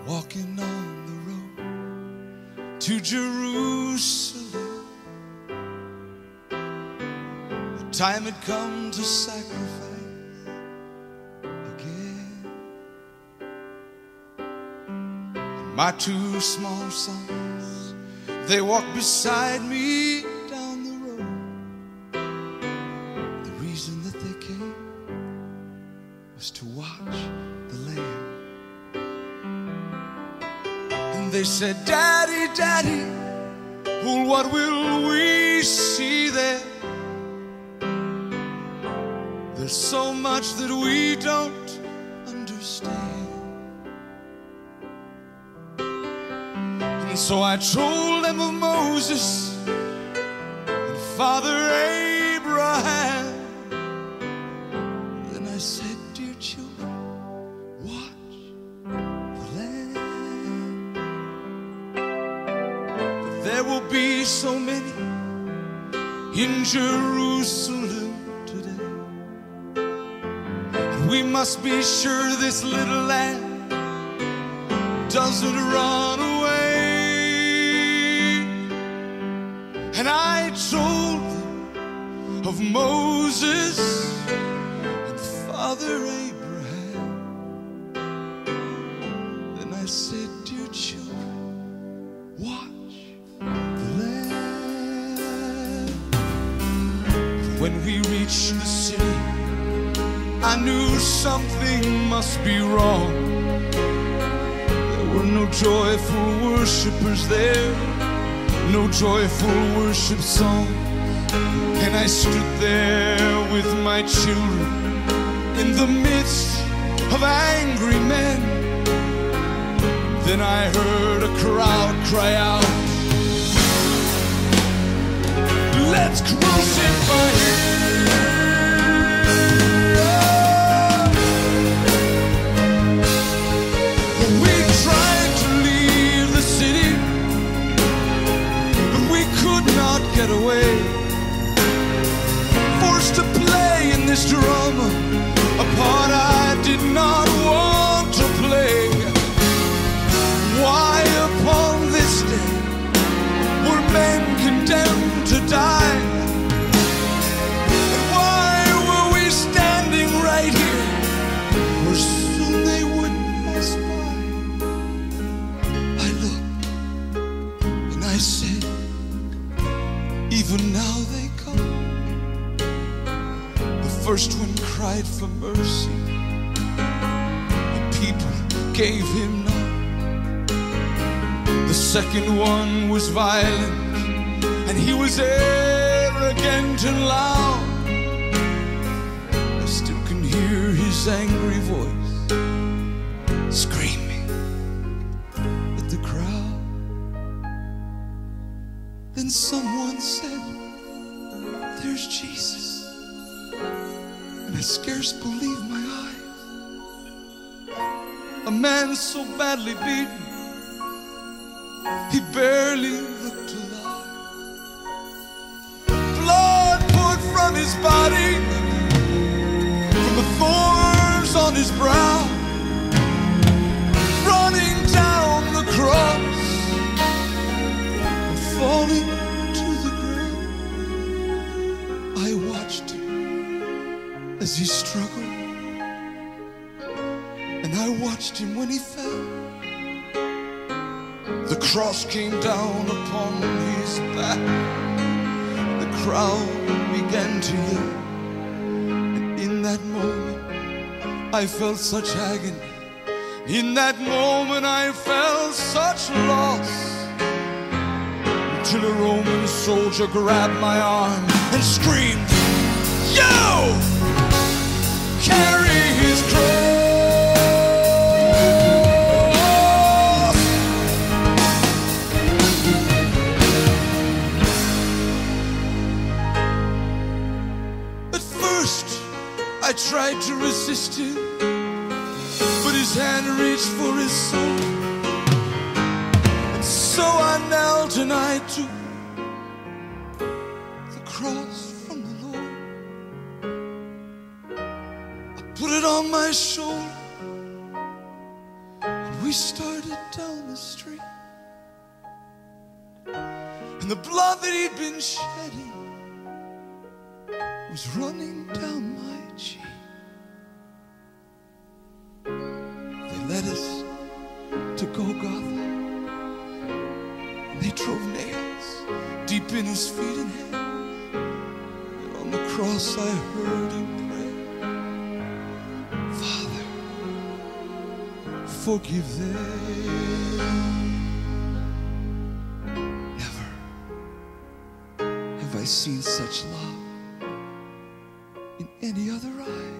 walking on the road to Jerusalem. The time had come to sacrifice again. And my two small sons, they walked beside me down the road. The reason that they came was to watch the Lamb. And they said, Daddy, Daddy, well, what will we see there? There's so much that we don't understand. And so I told them of Moses and Father Abraham. Then I said, dear children, watch the Lamb. But there will be so many in Jerusalem today. And we must be sure this little lamb doesn't run away. And I told them of Moses and Father Abraham. Then I said, dear children, watch the Lamb. When we reached the city, I knew something must be wrong. There were no joyful worshipers there, no joyful worship song. And I stood there with my children in the midst of angry men. Then I heard a crowd cry out, let's crucify him. We tried to leave the city, but we could not get away. Forced to play in this drama, a part I did not want to play. Why upon this day were men condemned to die? And why were we standing right here where soon they would pass by? I looked and I said, even now they come. The first one cried for mercy, the people gave him none. The second one was violent, and he was arrogant and loud. I still can hear his angry voice screaming at the crowd. Then someone said, there's Jesus. And I scarce believed my eyes. A man so badly beaten, he barely looked alive. Blood poured from his body, from the thorns on his brow, running down the cross and falling to the ground. I watched him as he struggled, and I watched him when he fell. The cross came down upon his back. The crowd began to yell. And in that moment, I felt such agony. In that moment, I felt such loss. Until a Roman soldier grabbed my arm and screamed, "You! Carry his cross!" I tried to resist him, but his hand reached for his soul. And so I knelt and I took the cross from the Lord. I put it on my shoulder, and we started and the blood that he'd been shedding was running down my cheek. They led us to Golgotha, and they drove nails deep in his feet and hands. And on the cross I heard him pray, Father, forgive them. Never have I seen such love in any other eye.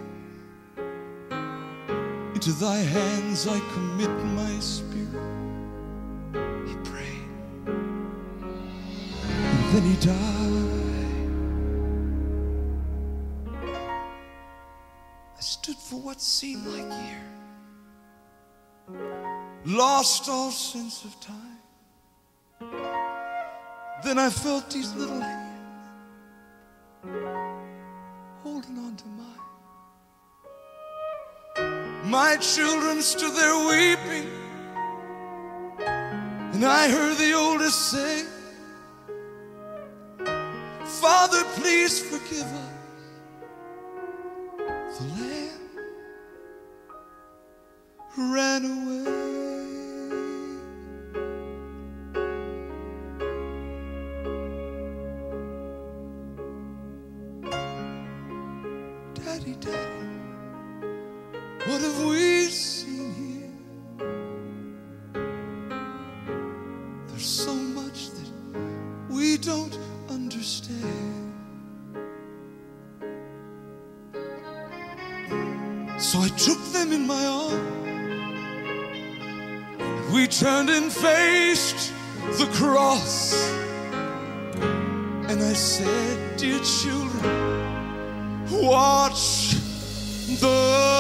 Into thy hands I commit my spirit, he prayed, and then he died. I stood for what seemed like years, lost all sense of time. Then I felt these little hands holding on to mine. My children stood there weeping, and I heard the oldest say, Father, please forgive us. The lamb ran away. Daddy, Daddy, what have we seen here? There's so much that we don't understand. So I took them in my arms, and we turned and faced the cross. And I said, dear children, watch the